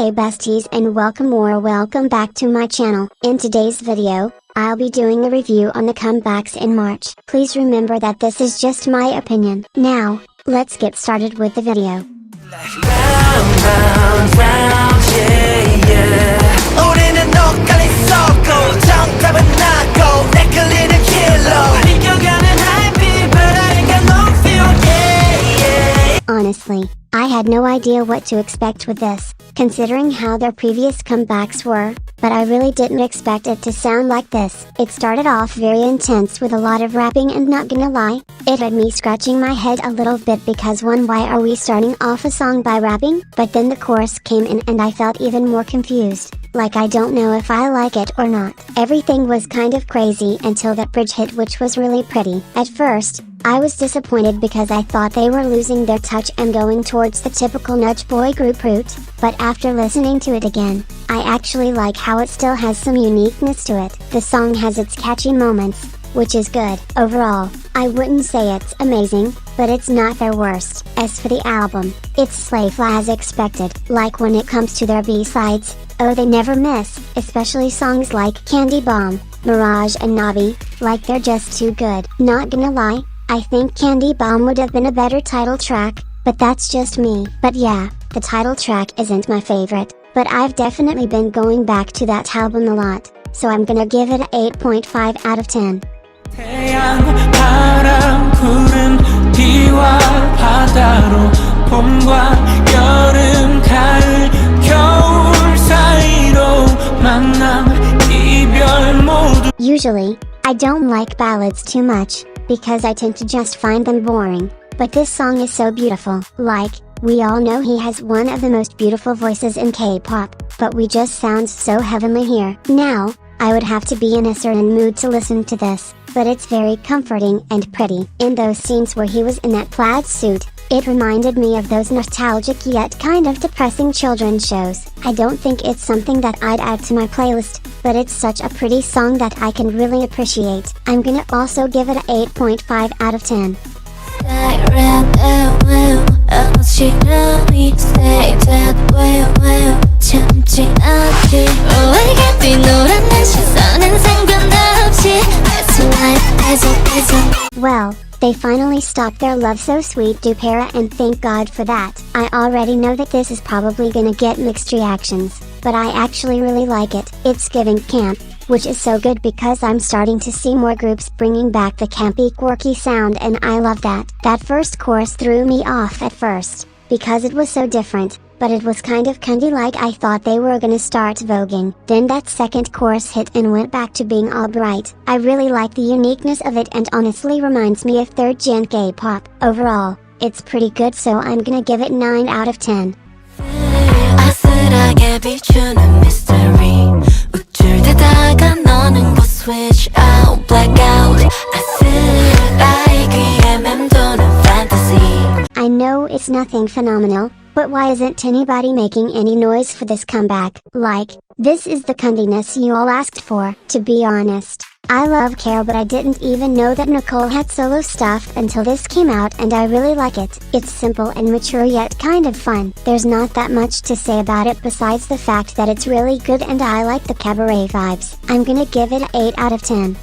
Hey besties and welcome back to my channel. In today's video, I'll be doing a review on the comebacks in March. Please remember that this is just my opinion. Now, let's get started with the video. Honestly, I had no idea what to expect with this, considering how their previous comebacks were, but I really didn't expect it to sound like this. It started off very intense with a lot of rapping, and not gonna lie, it had me scratching my head a little bit because why are we starting off a song by rapping? But then the chorus came in and I felt even more confused, like I don't know if I like it or not. Everything was kind of crazy until that bridge hit, which was really pretty. At first, I was disappointed because I thought they were losing their touch and going towards the typical nudge boy group route, but after listening to it again, I actually like how it still has some uniqueness to it. The song has its catchy moments, which is good. Overall, I wouldn't say it's amazing, but it's not their worst. As for the album, it's slayful as expected. Like when it comes to their B-sides, oh they never miss, especially songs like Candy Bomb, Mirage and Navi, like they're just too good. Not gonna lie, I think Candy Bomb would have been a better title track, but that's just me. But yeah, the title track isn't my favorite, but I've definitely been going back to that album a lot, so I'm gonna give it a 8.5 out of 10. 태양, 바람, 구름, 비와 바다로 봄과 여름, 가을, 겨울 사이로 만남, 이별 모두. Usually, I don't like ballads too much, because I tend to just find them boring, but this song is so beautiful. Like, we all know he has one of the most beautiful voices in K-pop, but we just sound so heavenly here. Now, I would have to be in a certain mood to listen to this, but it's very comforting and pretty. In those scenes where he was in that plaid suit, it reminded me of those nostalgic yet kind of depressing children's shows. I don't think it's something that I'd add to my playlist, but it's such a pretty song that I can really appreciate. I'm gonna also give it a 8.5 out of 10. Well, they finally stopped their Love So Sweet dupera, and thank God for that. I already know that this is probably gonna get mixed reactions, but I actually really like it. It's giving camp, which is so good because I'm starting to see more groups bringing back the campy quirky sound, and I love that. That first chorus threw me off at first, because it was so different, but it was kind of cunty, like I thought they were gonna start voguing. Then that second chorus hit and went back to being all bright. I really like the uniqueness of it and honestly reminds me of third gen K-pop. Overall, it's pretty good, so I'm gonna give it 9 out of 10. Switch out, blackout. I know it's nothing phenomenal, but why isn't anybody making any noise for this comeback? Like, this is the cuntiness you all asked for. To be honest, I love Care, but I didn't even know that Nicole had solo stuff until this came out, and I really like it. It's simple and mature yet kind of fun. There's not that much to say about it besides the fact that it's really good and I like the cabaret vibes. I'm gonna give it an 8 out of 10.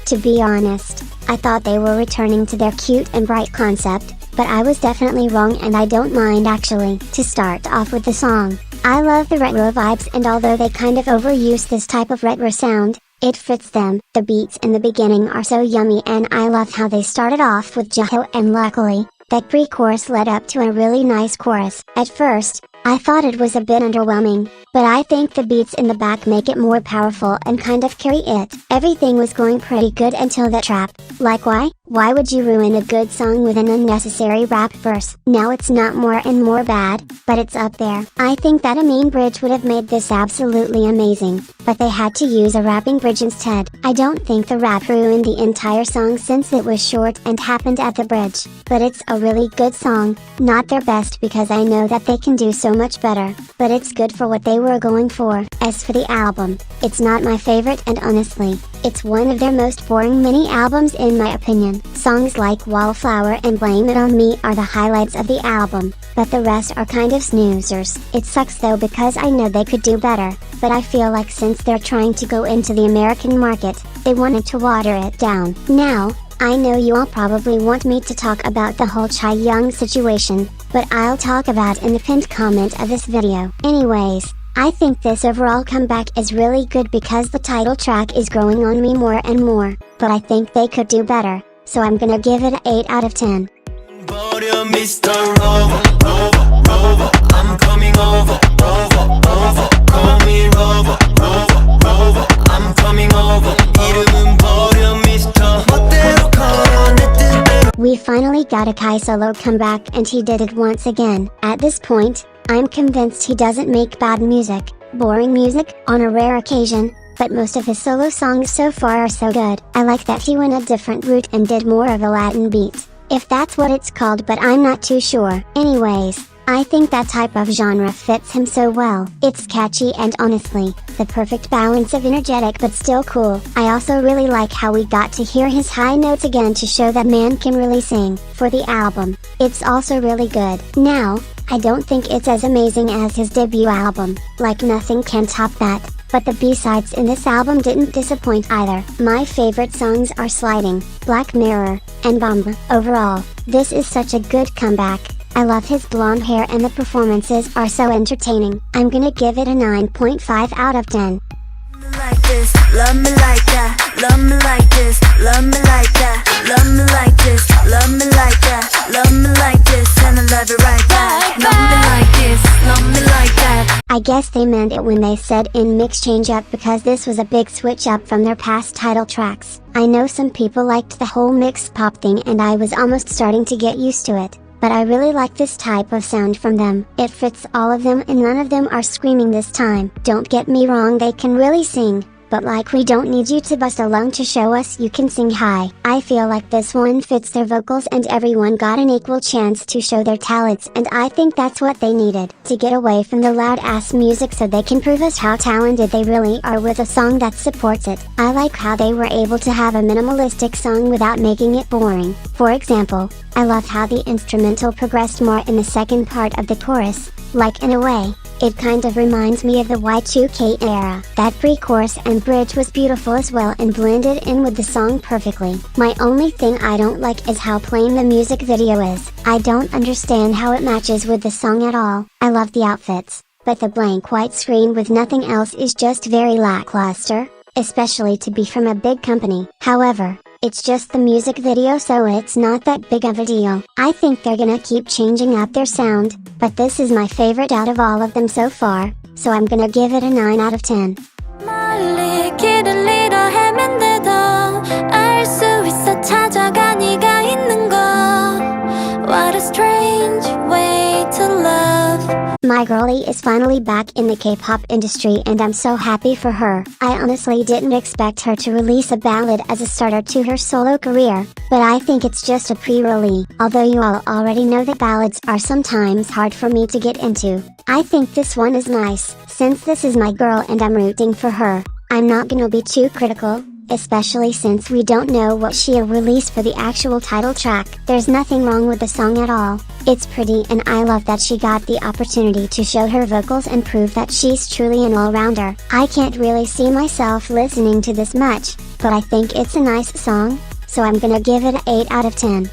To be honest, I thought they were returning to their cute and bright concept, but I was definitely wrong, and I don't mind actually. To start off with the song, I love the retro vibes, and although they kind of overuse this type of retro sound, it fits them. The beats in the beginning are so yummy, and I love how they started off with Jihyo, and luckily, that pre-chorus led up to a really nice chorus. At first, I thought it was a bit underwhelming, but I think the beats in the back make it more powerful and kind of carry it. Everything was going pretty good until that trap. Like why? Why would you ruin a good song with an unnecessary rap verse? Now it's not more and more bad, but it's up there. I think that a main bridge would have made this absolutely amazing, but they had to use a rapping bridge instead. I don't think the rap ruined the entire song since it was short and happened at the bridge, but it's a really good song, not their best because I know that they can do so much better, but it's good for what they were going for. As for the album, it's not my favorite and honestly, it's one of their most boring mini albums in my opinion. Songs like Wallflower and Blame It On Me are the highlights of the album, but the rest are kind of snoozers. It sucks though because I know they could do better, but I feel like since they're trying to go into the American market, they wanted to water it down. Now, I know you all probably want me to talk about the whole Chaeyoung situation, but I'll talk about in the pinned comment of this video. Anyways, I think this overall comeback is really good because the title track is growing on me more and more, but I think they could do better, so I'm gonna give it an 8 out of 10. Mr. Rover, Rover, Rover, I'm coming over, over, over, call me Rover, Rover, Rover, I'm coming over, 이름은 버려 Mr. 멋대로 걸어 내 뜻대로. We finally got a Kai solo comeback and he did it once again. At this point, I'm convinced he doesn't make bad music, boring music, on a rare occasion, but most of his solo songs so far are so good. I like that he went a different route and did more of a Latin beat, if that's what it's called, but I'm not too sure. Anyways, I think that type of genre fits him so well. It's catchy and honestly, the perfect balance of energetic but still cool. I also really like how we got to hear his high notes again to show that man can really sing. For the album, it's also really good. Now, I don't think it's as amazing as his debut album, like nothing can top that, but the B-sides in this album didn't disappoint either. My favorite songs are Sliding, Black Mirror, and Bomba. Overall, this is such a good comeback. I love his blonde hair and the performances are so entertaining. I'm gonna give it a 9.5 out of 10. Like this, love me like that, love me like this, love me like that, love me like this, love me like that, love me like this, and I love it right back. Love me like this, love me like that. I guess they meant it when they said NMIXX change up because this was a big switch up from their past title tracks. I know some people liked the whole mixed pop thing and I was almost starting to get used to it, but I really like this type of sound from them. It fits all of them and none of them are screaming this time. Don't get me wrong, they can really sing, but like we don't need you to bust a lung to show us you can sing high. I feel like this one fits their vocals and everyone got an equal chance to show their talents and I think that's what they needed, to get away from the loud ass music so they can prove us how talented they really are with a song that supports it. I like how they were able to have a minimalistic song without making it boring. For example, I love how the instrumental progressed more in the second part of the chorus, like in a way, it kind of reminds me of the Y2K era. That pre-chorus and bridge was beautiful as well and blended in with the song perfectly. My only thing I don't like is how plain the music video is. I don't understand how it matches with the song at all. I love the outfits, but the blank white screen with nothing else is just very lackluster, especially to be from a big company. However, it's just the music video so it's not that big of a deal. I think they're gonna keep changing up their sound, but this is my favorite out of all of them so far, so I'm gonna give it a 9 out of 10. 멀리 길을 잃어 헤맨데도 알 수 있어 찾아가 네가 있는 곳. What a strange way to love. My girlie is finally back in the K-pop industry and I'm so happy for her. I honestly didn't expect her to release a ballad as a starter to her solo career, but I think it's just a pre-release. Although you all already know that ballads are sometimes hard for me to get into, I think this one is nice. Since this is my girl and I'm rooting for her, I'm not gonna be too critical, especially since we don't know what she'll release for the actual title track. There's nothing wrong with the song at all. It's pretty and I love that she got the opportunity to show her vocals and prove that she's truly an all-rounder. I can't really see myself listening to this much, but I think it's a nice song, so I'm gonna give it an 8 out of 10.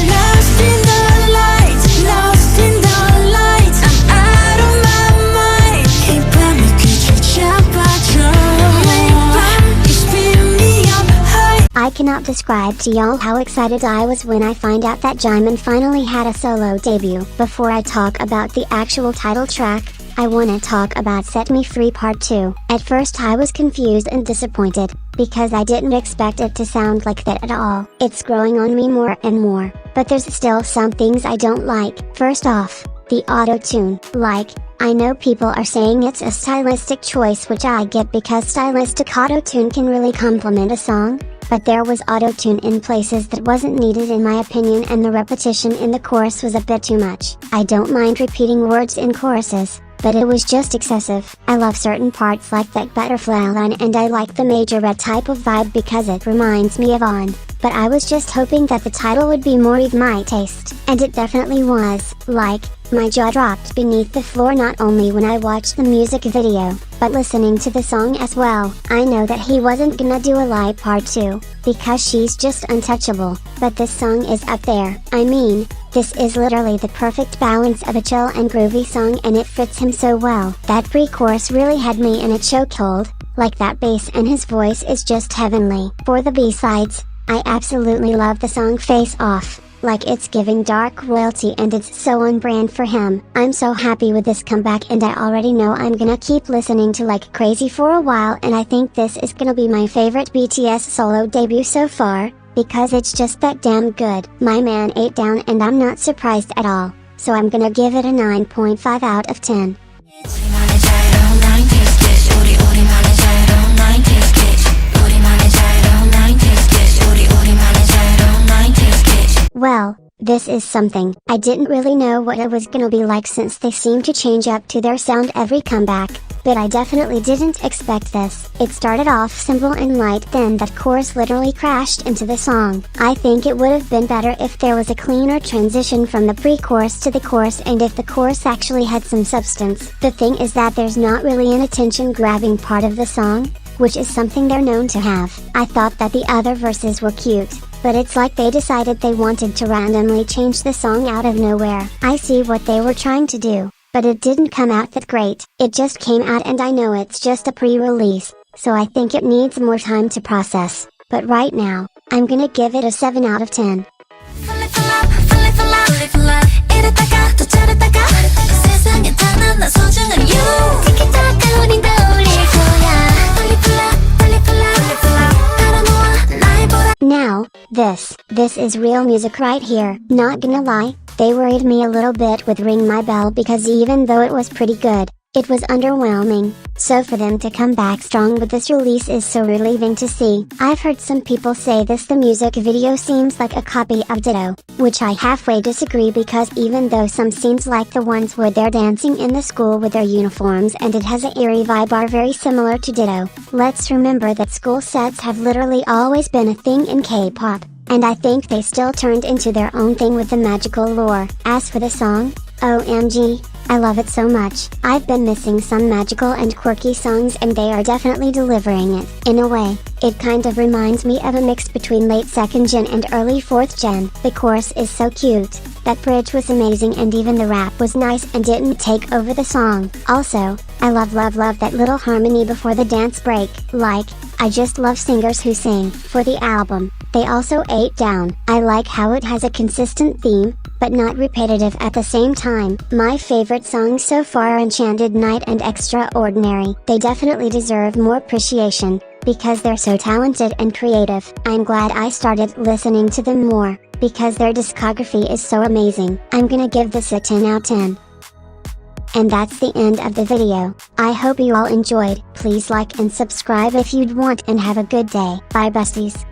Lost in the lights, lost in the lights. I'm out of my mind. 이 밤에 빛을 잡아줘. I cannot describe to y'all how excited I was when I find out that Jimin finally had a solo debut. Before I talk about the actual title track, I wanna talk about Set Me Free Part 2. At first I was confused and disappointed, because I didn't expect it to sound like that at all. It's growing on me more and more, but there's still some things I don't like. First off, the auto-tune. Like, I know people are saying it's a stylistic choice, which I get because stylistic auto-tune can really complement a song, but there was auto-tune in places that wasn't needed in my opinion, and the repetition in the chorus was a bit too much. I don't mind repeating words in choruses, but it was just excessive. I love certain parts like that butterfly line, and I like the majorette type of vibe because it reminds me of On, but I was just hoping that the title would be more of my taste, and it definitely was. Like, my jaw dropped beneath the floor not only when I watched the music video, but listening to the song as well. I know that he wasn't gonna do a live part 2, because she's just untouchable, but this song is up there. I mean, this is literally the perfect balance of a chill and groovy song, and it fits him so well. That pre-chorus really had me in a chokehold, like that bass, and his voice is just heavenly. For the B-sides, I absolutely love the song Face Off. Like, it's giving dark royalty and it's so on brand for him. I'm so happy with this comeback, and I already know I'm gonna keep listening to like crazy for a while, and I think this is gonna be my favorite BTS solo debut so far, because it's just that damn good. My man ate down, and I'm not surprised at all, so I'm gonna give it a 9.5 out of 10. Well, this is something. I didn't really know what it was gonna be like since they seem to change up to their sound every comeback, but I definitely didn't expect this. It started off simple and light, then that chorus literally crashed into the song. I think it would have been better if there was a cleaner transition from the pre-chorus to the chorus, and if the chorus actually had some substance. The thing is that there's not really an attention-grabbing part of the song, which is something they're known to have. I thought that the other verses were cute, but it's like they decided they wanted to randomly change the song out of nowhere. I see what they were trying to do, but it didn't come out that great. It just came out, and I know it's just a pre-release, so I think it needs more time to process. But right now, I'm gonna give it a 7 out of 10. Now, this is real music right here. Not gonna lie, they worried me a little bit with Ring My Bell, because even though it was pretty good, it was underwhelming. So for them to come back strong with this release is so relieving to see. I've heard some people say the music video seems like a copy of Ditto, which I halfway disagree, because even though some scenes like the ones where they're dancing in the school with their uniforms and it has an eerie vibe are very similar to Ditto, let's remember that school sets have literally always been a thing in K-pop, and I think they still turned into their own thing with the magical lore. As for the song, OMG, I love it so much. I've been missing some magical and quirky songs, and they are definitely delivering it. In a way, it kind of reminds me of a mix between late 2nd gen and early 4th gen. The chorus is so cute, that bridge was amazing, and even the rap was nice and didn't take over the song. Also, I love that little harmony before the dance break. Like, I just love singers who sing. For the album, they also ate down. I like how it has a consistent theme, but not repetitive at the same time. My favorite songs so far are Enchanted Night and Extraordinary. They definitely deserve more appreciation, because they're so talented and creative. I'm glad I started listening to them more, because their discography is so amazing. I'm gonna give this a 10 out of 10. And that's the end of the video. I hope you all enjoyed. Please like and subscribe if you'd want, and have a good day. Bye besties.